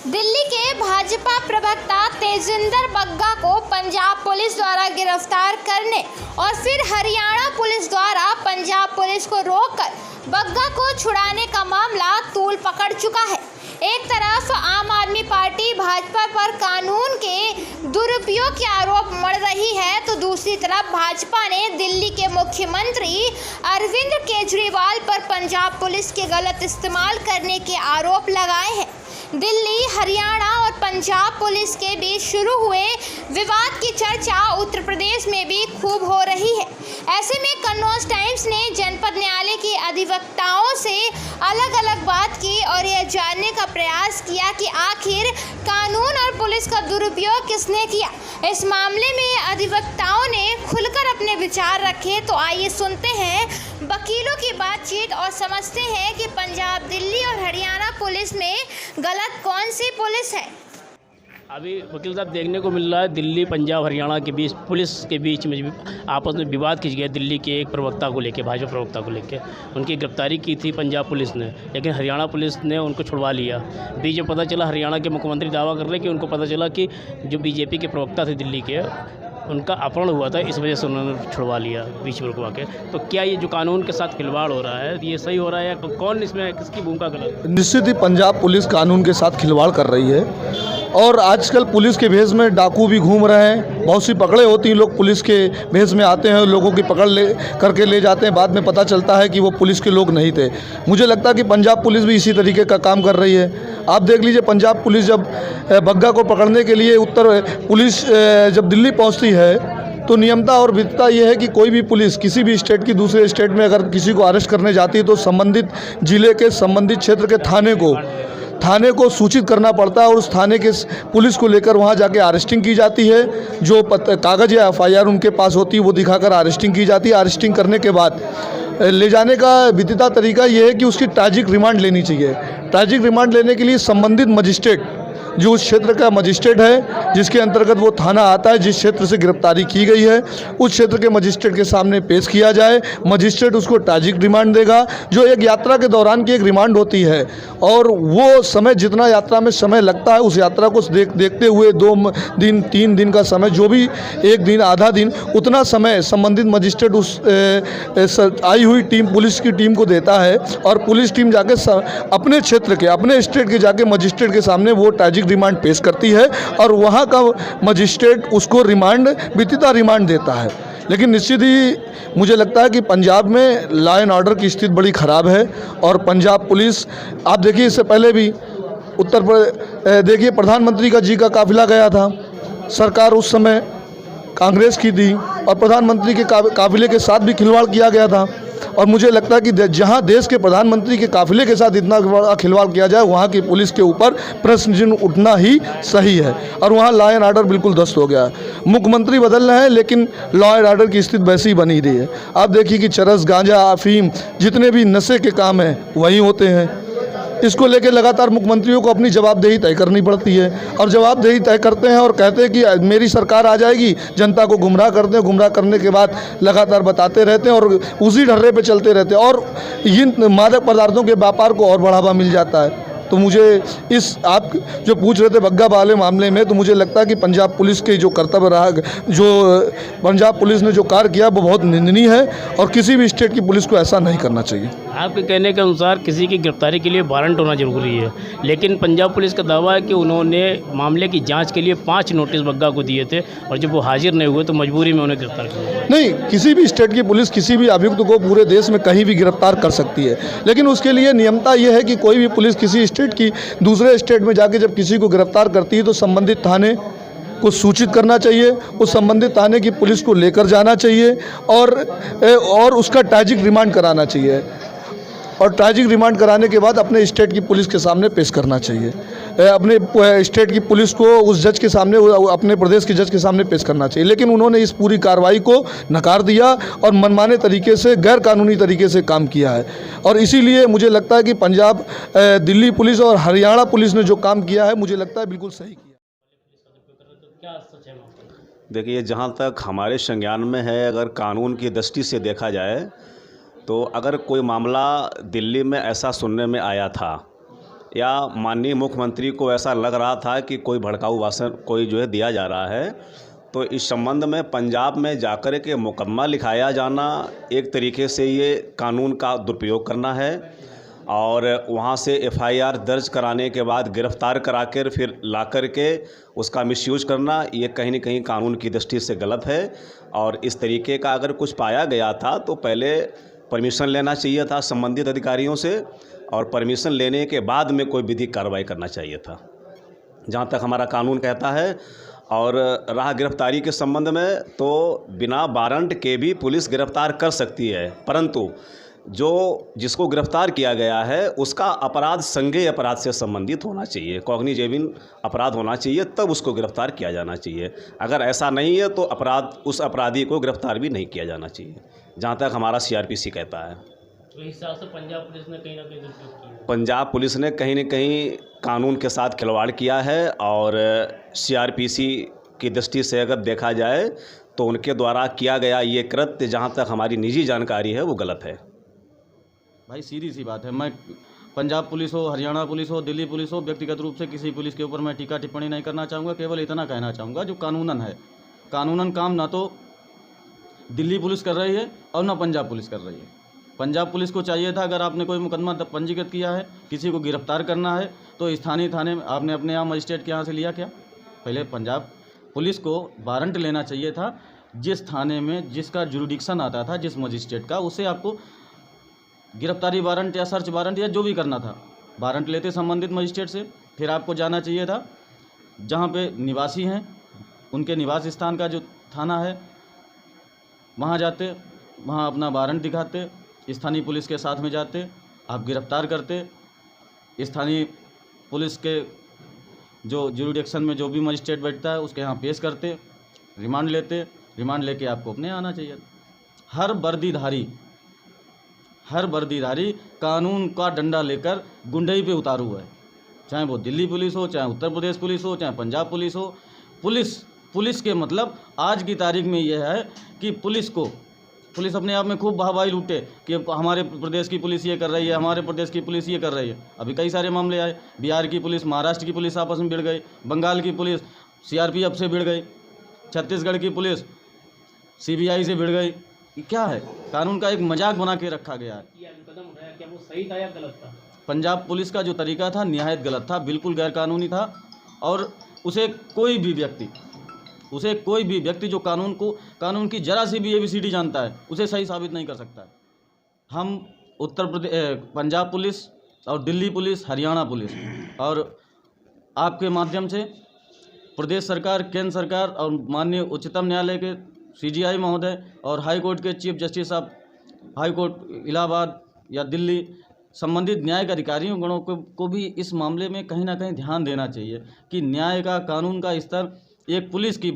दिल्ली के भाजपा प्रवक्ता तेजिंदर बग्गा को पंजाब पुलिस द्वारा गिरफ्तार करने और फिर हरियाणा पुलिस द्वारा पंजाब पुलिस को रोककर बग्गा को छुड़ाने का मामला तूल पकड़ चुका है। एक तरफ आम आदमी पार्टी भाजपा पर कानून के दुरुपयोग के आरोप मढ़ रही है, तो दूसरी तरफ भाजपा ने दिल्ली के मुख्यमंत्री अरविंद केजरीवाल पर पंजाब पुलिस के गलत इस्तेमाल करने के आरोप लगाए हैं। दिल्ली, हरियाणा और पंजाब पुलिस के बीच शुरू हुए विवाद की चर्चा उत्तर प्रदेश में भी खूब हो रही है। ऐसे में कन्नौज टाइम्स ने जनपद न्यायालय के अधिवक्ताओं से अलग अलग बात की और यह जानने का प्रयास किया कि आखिर कानून और पुलिस का दुरुपयोग किसने किया। इस मामले में अधिवक्ताओं ने खुलकर अपने विचार रखे, तो आइए सुनते हैं वकीलों की बातचीत और समझते हैं कि पंजाब, दिल्ली और हरियाणा पुलिस में गलत कौन सी पुलिस है। अभी वकील साहब देखने को मिल रहा है दिल्ली, पंजाब, हरियाणा के बीच पुलिस के बीच में आपस में विवाद खिंच गया। दिल्ली के एक प्रवक्ता को लेकर, भाजपा प्रवक्ता को लेकर उनकी गिरफ्तारी की थी पंजाब पुलिस ने, लेकिन हरियाणा पुलिस ने उनको छुड़वा लिया। बीच में पता चला, हरियाणा के मुख्यमंत्री दावा कर रहे हैं कि उनको पता चला कि जो बीजेपी के प्रवक्ता थे दिल्ली के, उनका अपहरण हुआ था, इस वजह से उन्होंने छुड़वा लिया बीच में रुकवा के। तो क्या ये जो कानून के साथ खिलवाड़ हो रहा है, ये सही हो रहा है या कौन इसमें किसकी भूमिका गलत? निश्चित ही पंजाब पुलिस कानून के साथ खिलवाड़ कर रही है और आजकल पुलिस के भेष में डाकू भी घूम रहे हैं। बहुत सी पकड़े होती हैं, लोग पुलिस के भेष में आते हैं, लोगों की पकड़ करके ले जाते हैं, बाद में पता चलता है कि वो पुलिस के लोग नहीं थे। मुझे लगता है कि पंजाब पुलिस भी इसी तरीके का काम कर रही है। आप देख लीजिए, पंजाब पुलिस जब बग्गा को पकड़ने के लिए उत्तर पुलिस जब दिल्ली पहुँचती है, तो नियमता और विधिता यह है कि कोई भी पुलिस किसी भी स्टेट की दूसरे स्टेट में अगर किसी को अरेस्ट करने जाती है तो संबंधित जिले के, संबंधित क्षेत्र के थाने को सूचित करना पड़ता है और उस थाने के पुलिस को लेकर वहां जाके अरेस्टिंग की जाती है। जो कागज़ या FIR उनके पास होती है वो दिखाकर अरेस्टिंग की जाती है। अरेस्टिंग करने के बाद ले जाने का विधिता तरीका ये है कि उसकी ट्रैजिक रिमांड लेनी चाहिए। ट्रैजिक रिमांड लेने के लिए संबंधित मजिस्ट्रेट, जो उस क्षेत्र का मजिस्ट्रेट है जिसके अंतर्गत वो थाना आता है, जिस क्षेत्र से गिरफ्तारी की गई है, उस क्षेत्र के मजिस्ट्रेट के सामने पेश किया जाए। मजिस्ट्रेट उसको ट्रैजिक रिमांड देगा, जो एक यात्रा के दौरान की एक रिमांड होती है, और वो समय जितना यात्रा में समय लगता है उस यात्रा को देखते हुए 2 दिन 3 दिन का समय, जो भी 1 दिन आधा दिन, उतना समय संबंधित मजिस्ट्रेट उस आई हुई टीम, पुलिस की टीम को देता है और पुलिस टीम जाके अपने क्षेत्र के, अपने स्टेट के जाके मजिस्ट्रेट के सामने वो ट्रैजिक रिमांड पेश करती है और वहां का मजिस्ट्रेट उसको रिमांड, विधिता रिमांड देता है। लेकिन निश्चित ही मुझे लगता है कि पंजाब में लॉ एंड ऑर्डर की स्थिति बड़ी ख़राब है और पंजाब पुलिस, आप देखिए इससे पहले भी उत्तर प्रदेश देखिए, प्रधानमंत्री का जी का काफिला गया था, सरकार उस समय कांग्रेस की थी और प्रधानमंत्री के काफिले के साथ भी खिलवाड़ किया गया था। और मुझे लगता है कि जहां देश के प्रधानमंत्री के काफिले के साथ इतना बड़ा खिलवाड़ किया जाए, वहां की पुलिस के ऊपर प्रश्न चिन्ह उठना ही सही है और वहां लॉ एंड ऑर्डर बिल्कुल ध्वस्त हो गया है। मुख्यमंत्री बदल रहे हैं लेकिन लॉ एंड ऑर्डर की स्थिति वैसी ही बनी रही है। आप देखिए कि चरस, गांजा, अफीम, जितने भी नशे के काम हैं वही होते हैं। इसको लेकर लगातार मुख्यमंत्रियों को अपनी जवाबदेही तय करनी पड़ती है और जवाबदेही तय करते हैं और कहते हैं कि मेरी सरकार आ जाएगी, जनता को गुमराह करते हैं, गुमराह करने के बाद लगातार बताते रहते हैं और उसी ढर्रे पे चलते रहते हैं और इन मादक पदार्थों के व्यापार को और बढ़ावा मिल जाता है। तो मुझे इस, आप जो पूछ रहे थे बग्गा वाले मामले में, तो मुझे लगता है कि पंजाब पुलिस के जो कर्तव्य रहा, जो पंजाब पुलिस ने जो कार्य किया वो बहुत निंदनीय है और किसी भी स्टेट की पुलिस को ऐसा नहीं करना चाहिए। आपके कहने के अनुसार किसी की गिरफ्तारी के लिए वारंट होना जरूरी है, लेकिन पंजाब पुलिस का दावा है कि उन्होंने मामले की जांच के लिए 5 नोटिस बग्गा को दिए थे और जब वो हाजिर नहीं हुए तो मजबूरी में उन्हें गिरफ्तार किया। नहीं, किसी भी स्टेट की पुलिस किसी भी अभियुक्त को पूरे देश में कहीं भी गिरफ्तार कर सकती है, लेकिन उसके लिए नियमता ये है कि कोई भी पुलिस किसी स्टेट की दूसरे स्टेट में जाके जब किसी को गिरफ्तार करती है तो संबंधित थाने को सूचित करना चाहिए, उस संबंधित थाने की पुलिस को लेकर जाना चाहिए और उसका ट्रैजिक रिमांड कराना चाहिए और ट्रैजिक रिमांड कराने के बाद अपने स्टेट की पुलिस के सामने पेश करना चाहिए। अपने स्टेट की पुलिस को उस जज के सामने, अपने प्रदेश के जज के सामने पेश करना चाहिए, लेकिन उन्होंने इस पूरी कार्रवाई को नकार दिया और मनमाने तरीके से, गैर कानूनी तरीके से काम किया है और इसीलिए मुझे लगता है कि पंजाब, दिल्ली पुलिस और हरियाणा पुलिस ने जो काम किया है मुझे लगता है बिल्कुल सही किया। देखिए, जहाँ तक हमारे संज्ञान में है, अगर कानून की दृष्टि से देखा जाए तो अगर कोई मामला दिल्ली में ऐसा सुनने में आया था या माननीय मुख्यमंत्री को ऐसा लग रहा था कि कोई भड़काऊ भाषण कोई जो है दिया जा रहा है, तो इस संबंध में पंजाब में जाकर के मुकदमा लिखाया जाना एक तरीके से ये कानून का दुरुपयोग करना है और वहाँ से एफआईआर दर्ज कराने के बाद गिरफ्तार करा कर फिर ला कर के उसका मिसयूज करना, ये कहीं न कहीं कानून की दृष्टि से गलत है। और इस तरीके का अगर कुछ पाया गया था तो पहले परमिशन लेना चाहिए था संबंधित अधिकारियों से और परमिशन लेने के बाद में कोई विधिक कार्रवाई करना चाहिए था, जहाँ तक हमारा कानून कहता है। और रहा गिरफ्तारी के संबंध में, तो बिना वारंट के भी पुलिस गिरफ्तार कर सकती है, परंतु जिसको गिरफ्तार किया गया है उसका अपराध संज्ञेय अपराध से संबंधित होना चाहिए, कॉग्निजेबल अपराध होना चाहिए, तब उसको गिरफ्तार किया जाना चाहिए। अगर ऐसा नहीं है तो उस अपराधी को गिरफ्तार भी नहीं किया जाना चाहिए, जहाँ तक हमारा सीआरपीसी कहता है। तो इस हिसाब से पंजाब पुलिस ने कहीं ना कहीं दुरुपयोग किया। पंजाब पुलिस ने कहीं न कहीं कानून के साथ खिलवाड़ किया है और सीआरपीसी की दृष्टि से अगर देखा जाए तो उनके द्वारा किया गया ये कृत्य, जहाँ तक हमारी निजी जानकारी है, वो गलत है। भाई सीधी सी बात है, मैं पंजाब पुलिस हो, हरियाणा पुलिस हो, दिल्ली पुलिस हो, व्यक्तिगत रूप से किसी पुलिस के ऊपर मैं टीका टिप्पणी नहीं करना चाहूँगा। केवल इतना कहना चाहूँगा, जो कानूनन है, कानूनन काम ना तो दिल्ली पुलिस कर रही है और ना पंजाब पुलिस कर रही है। पंजाब पुलिस को चाहिए था, अगर आपने कोई मुकदमा पंजीकृत किया है, किसी को गिरफ्तार करना है, तो स्थानीय थाने में आपने अपने यहाँ मजिस्ट्रेट के यहाँ से लिया क्या? पहले पंजाब पुलिस को वारंट लेना चाहिए था, जिस थाने में जिसका जुरिडिक्शन आता था, जिस मजिस्ट्रेट का, उसे आपको गिरफ्तारी वारंट या सर्च वारंट या जो भी करना था, वारंट लेते संबंधित मजिस्ट्रेट से। फिर आपको जाना चाहिए था जहाँ पे निवासी हैं, उनके निवास स्थान का जो थाना है, वहाँ जाते, वहाँ अपना वारंट दिखाते, स्थानीय पुलिस के साथ में जाते, आप गिरफ्तार करते, स्थानीय पुलिस के जो जुरिडिक्शन में जो भी मजिस्ट्रेट बैठता है उसके यहाँ पेश करते, रिमांड लेते, रिमांड लेके आपको अपने आना चाहिए। हर वर्दीधारी कानून का डंडा लेकर गुंडई पे उतारू है, चाहे वो दिल्ली पुलिस हो, चाहे उत्तर प्रदेश पुलिस हो, चाहे पंजाब पुलिस हो। पुलिस के मतलब आज की तारीख में यह है कि पुलिस अपने आप में खूब वाहवाही लूटे कि हमारे प्रदेश की पुलिस ये कर रही है, हमारे प्रदेश की पुलिस ये कर रही है। अभी कई सारे मामले आए, बिहार की पुलिस, महाराष्ट्र की पुलिस आपस में भिड़ गई, बंगाल की पुलिस सीआरपीएफ से भिड़ गई, छत्तीसगढ़ की पुलिस सीबीआई से भिड़ गई। क्या है? कानून का एक मजाक बना के रखा गया है। कदम उठाया, क्या वो सही था या गलत था? पंजाब पुलिस का जो तरीका था निहायत गलत था, बिल्कुल गैरकानूनी था और उसे कोई भी व्यक्ति जो कानून की जरा सी भी ABCD जानता है, उसे सही साबित नहीं कर सकता है। हम पंजाब पुलिस और दिल्ली पुलिस, हरियाणा पुलिस और आपके माध्यम से प्रदेश सरकार, केंद्र सरकार और माननीय उच्चतम न्यायालय के CGI महोदय और हाई कोर्ट के चीफ जस्टिस साहब, हाई कोर्ट इलाहाबाद या दिल्ली, संबंधित न्यायिक अधिकारियों गणों को भी इस मामले में कहीं ना कहीं ध्यान देना चाहिए कि न्याय का, कानून का स्तर, एक पुलिस की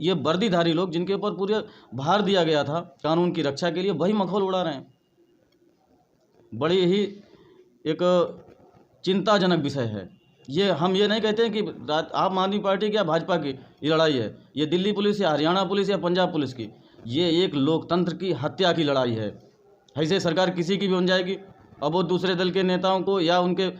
ये वर्दीधारी लोग जिनके ऊपर पूरे भार दिया गया था कानून की रक्षा के लिए, वही मखौल उड़ा रहे हैं। बड़ी ही एक चिंताजनक विषय है ये। हम ये नहीं कहते हैं कि आम आदमी पार्टी की या भाजपा की ये लड़ाई है, ये दिल्ली पुलिस या हरियाणा पुलिस या पंजाब पुलिस की, ये एक लोकतंत्र की हत्या की लड़ाई है। ऐसे सरकार किसी की भी बन जाएगी, अब वो दूसरे दल के नेताओं को या उनके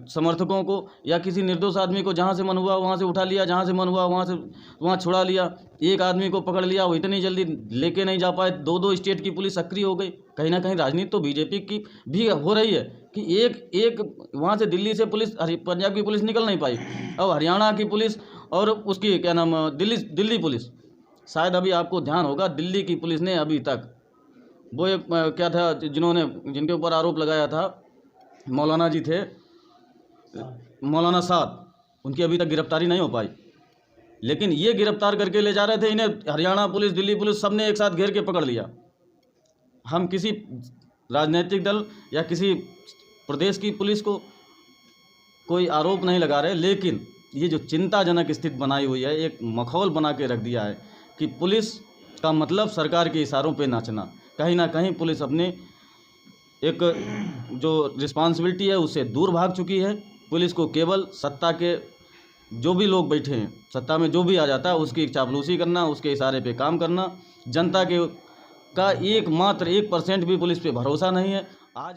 समर्थकों को या किसी निर्दोष आदमी को जहाँ से मन हुआ वहाँ से उठा लिया, जहाँ से मन हुआ वहाँ छुड़ा लिया। एक आदमी को पकड़ लिया, वो इतनी जल्दी लेके नहीं जा पाए, 2 स्टेट की पुलिस सक्रिय हो गई। कहीं ना कहीं राजनीति तो बीजेपी की भी हो रही है कि एक वहाँ से दिल्ली से पुलिस, पंजाब की पुलिस निकल नहीं पाई, और हरियाणा की पुलिस और उसकी क्या नाम दिल्ली पुलिस, शायद अभी आपको ध्यान होगा, दिल्ली की पुलिस ने अभी तक वो एक क्या था जिनके ऊपर आरोप लगाया था, मौलाना जी थे, मौलाना साहब, उनकी अभी तक गिरफ्तारी नहीं हो पाई। लेकिन ये गिरफ्तार करके ले जा रहे थे, इन्हें हरियाणा पुलिस, दिल्ली पुलिस सब ने एक साथ घेर के पकड़ लिया। हम किसी राजनीतिक दल या किसी प्रदेश की पुलिस को कोई आरोप नहीं लगा रहे, लेकिन ये जो चिंताजनक स्थिति बनाई हुई है, एक मखौल बना के रख दिया है कि पुलिस का मतलब सरकार के इशारों पे नाचना। कहीं ना कहीं पुलिस अपने एक जो रिस्पॉन्सिबिलिटी है उससे दूर भाग चुकी है। पुलिस को केवल सत्ता के जो भी लोग बैठे हैं, सत्ता में जो भी आ जाता है उसकी चापलूसी करना, उसके इशारे पे काम करना। जनता का एकमात्र 1% भी पुलिस पे भरोसा नहीं है आज।